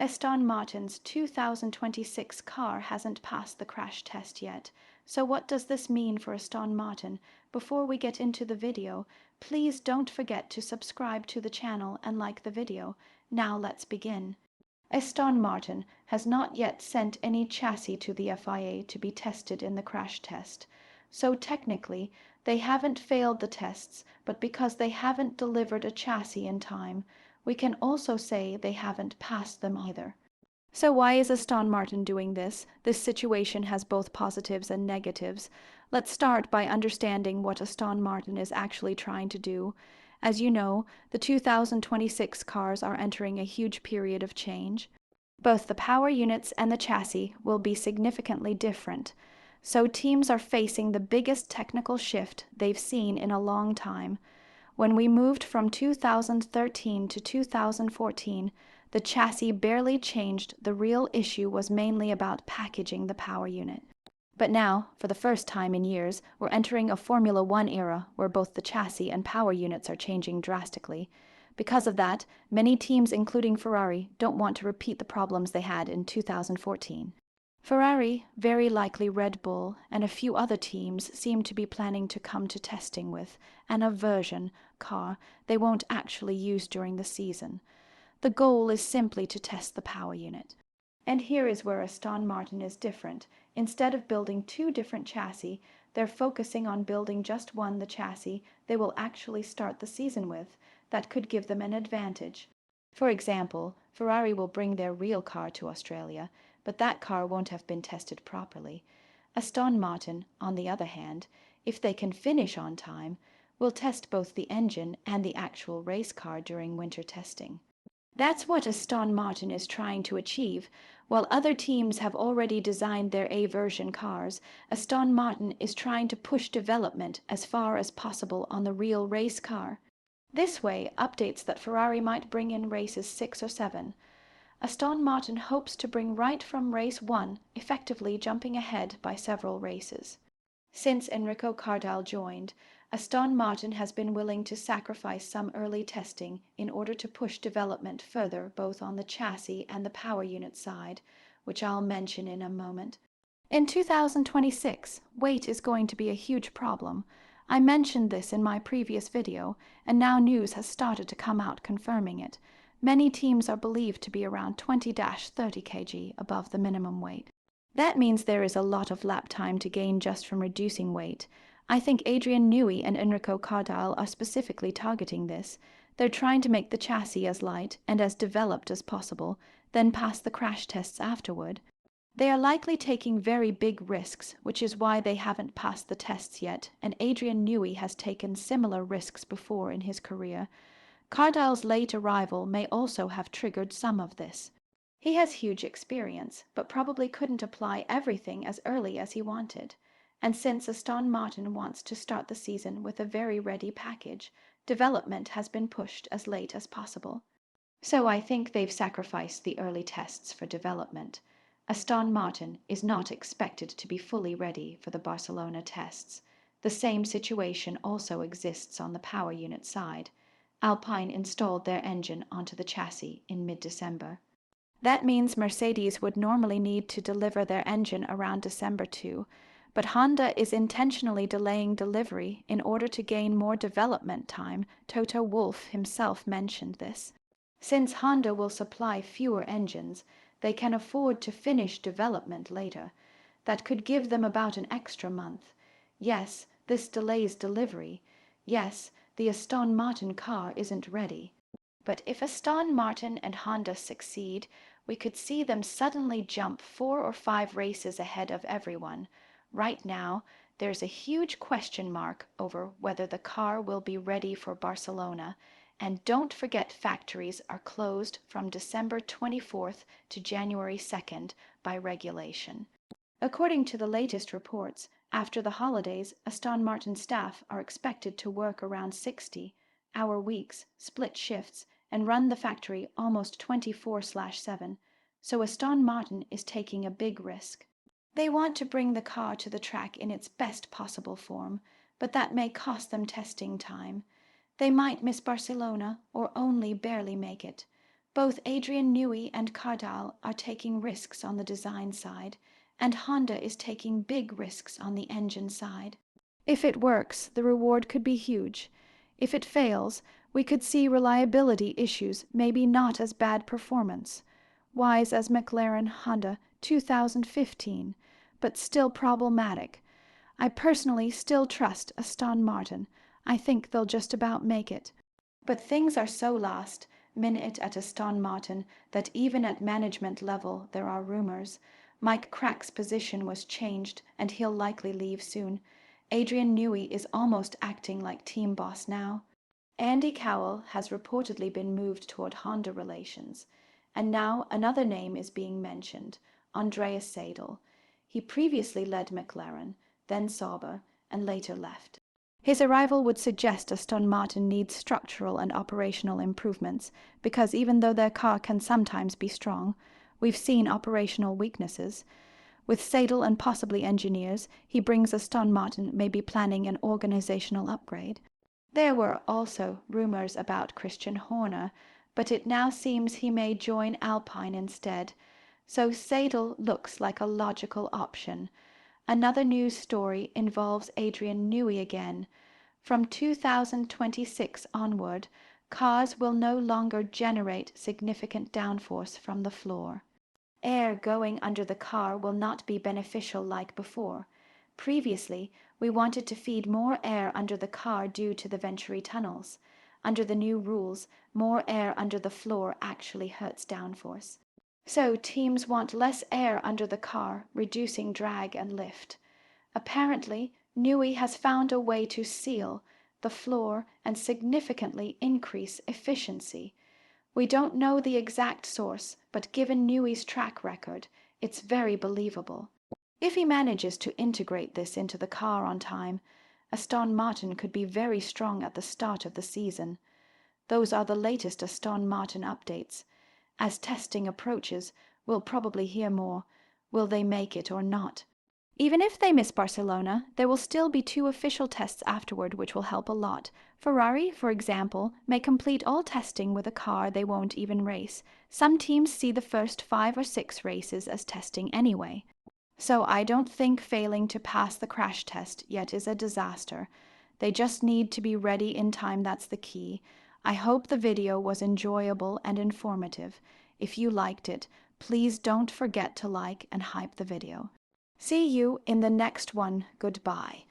Aston Martin's 2026 car hasn't passed the crash test yet. So what does this mean for Aston Martin? Before we get into the video, please don't forget to subscribe to the channel and like the video. Now let's begin. Aston Martin has not yet sent any chassis to the FIA to be tested in the crash test. So technically, they haven't failed the tests, but because they haven't delivered a chassis in time, we can also say they haven't passed them either. So why is Aston Martin doing this? This situation has both positives and negatives. Let's start by understanding what Aston Martin is actually trying to do. As you know, the 2026 cars are entering a huge period of change. Both the power units and the chassis will be significantly different. So teams are facing the biggest technical shift they've seen in a long time. When we moved from 2013 to 2014, the chassis barely changed. The real issue was mainly about packaging the power unit. But now, for the first time in years, we're entering a Formula One era where both the chassis and power units are changing drastically. Because of that, many teams, including Ferrari, don't want to repeat the problems they had in 2014. Ferrari, very likely Red Bull, and a few other teams seem to be planning to come to testing with an aversion car they won't actually use during the season. The goal is simply to test the power unit. And here is where Aston Martin is different. Instead of building two different chassis, they're focusing on building just one, the chassis they will actually start the season with. That could give them an advantage. For example, Ferrari will bring their real car to Australia, but that car won't have been tested properly. Aston Martin, on the other hand, if they can finish on time, will test both the engine and the actual race car during winter testing. That's what Aston Martin is trying to achieve. While other teams have already designed their A-version cars, Aston Martin is trying to push development as far as possible on the real race car. This way, updates that Ferrari might bring in races 6 or 7. Aston Martin hopes to bring right from race 1, effectively jumping ahead by several races. Since Enrico Cardile joined, Aston Martin has been willing to sacrifice some early testing in order to push development further both on the chassis and the power unit side, which I'll mention in a moment. In 2026, weight is going to be a huge problem. I mentioned this in my previous video, and now news has started to come out confirming it. Many teams are believed to be around 20-30 kg above the minimum weight. That means there is a lot of lap time to gain just from reducing weight. I think Adrian Newey and Enrico Cardile are specifically targeting this. They're trying to make the chassis as light and as developed as possible, then pass the crash tests afterward. They are likely taking very big risks, which is why they haven't passed the tests yet, and Adrian Newey has taken similar risks before in his career. Cardile's late arrival may also have triggered some of this. He has huge experience, but probably couldn't apply everything as early as he wanted. And since Aston Martin wants to start the season with a very ready package, development has been pushed as late as possible. So I think they've sacrificed the early tests for development. Aston Martin is not expected to be fully ready for the Barcelona tests. The same situation also exists on the power unit side. Alpine installed their engine onto the chassis in mid-December. That means Mercedes would normally need to deliver their engine around December too, but Honda is intentionally delaying delivery in order to gain more development time. Toto Wolff himself mentioned this. Since Honda will supply fewer engines, they can afford to finish development later. That could give them about an extra month. Yes, this delays delivery. Yes, the Aston Martin car isn't ready. But if Aston Martin and Honda succeed, we could see them suddenly jump 4 or 5 races ahead of everyone. Right now, there's a huge question mark over whether the car will be ready for Barcelona. And don't forget, factories are closed from December 24th to January 2nd by regulation. According to the latest reports, after the holidays, Aston Martin staff are expected to work around 60-hour weeks, split shifts, and run the factory almost 24/7. So Aston Martin is taking a big risk. They want to bring the car to the track in its best possible form, but that may cost them testing time. They might miss Barcelona or only barely make it. Both Adrian Newey and Cardile are taking risks on the design side, and Honda is taking big risks on the engine side. If it works, the reward could be huge. If it fails, we could see reliability issues, maybe not as bad performance. Wise as McLaren Honda 2015, but still problematic. I personally still trust Aston Martin. I think they'll just about make it. But things are so last minute at Aston Martin that even at management level there are rumors. Mike Crack's position was changed and he'll likely leave soon. Adrian Newey is almost acting like team boss now. Andy Cowell has reportedly been moved toward Honda relations. And now another name is being mentioned, Andreas Seidel. He previously led McLaren, then Sauber, and later left. His arrival would suggest Aston Martin needs structural and operational improvements, because even though their car can sometimes be strong, we've seen operational weaknesses. With Seidel and possibly engineers, he brings Aston Martin may be planning an organizational upgrade. There were also rumors about Christian Horner, but it now seems he may join Alpine instead, so Seidel looks like a logical option. Another news story involves Adrian Newey again. From 2026 onward, cars will no longer generate significant downforce from the floor. Air going under the car will not be beneficial like before. Previously, we wanted to feed more air under the car due to the Venturi tunnels. Under the new rules, more air under the floor actually hurts downforce. So teams want less air under the car, reducing drag and lift. Apparently, Newey has found a way to seal the floor and significantly increase efficiency. We don't know the exact source, but given Newey's track record, it's very believable. If he manages to integrate this into the car on time, Aston Martin could be very strong at the start of the season. Those are the latest Aston Martin updates. As testing approaches, we'll probably hear more. Will they make it or not? Even if they miss Barcelona, there will still be 2 official tests afterward, which will help a lot. Ferrari, for example, may complete all testing with a car they won't even race. Some teams see the first 5 or 6 races as testing anyway. So I don't think failing to pass the crash test yet is a disaster. They just need to be ready in time, that's the key. I hope the video was enjoyable and informative. If you liked it, please don't forget to like and hype the video. See you in the next one. Goodbye.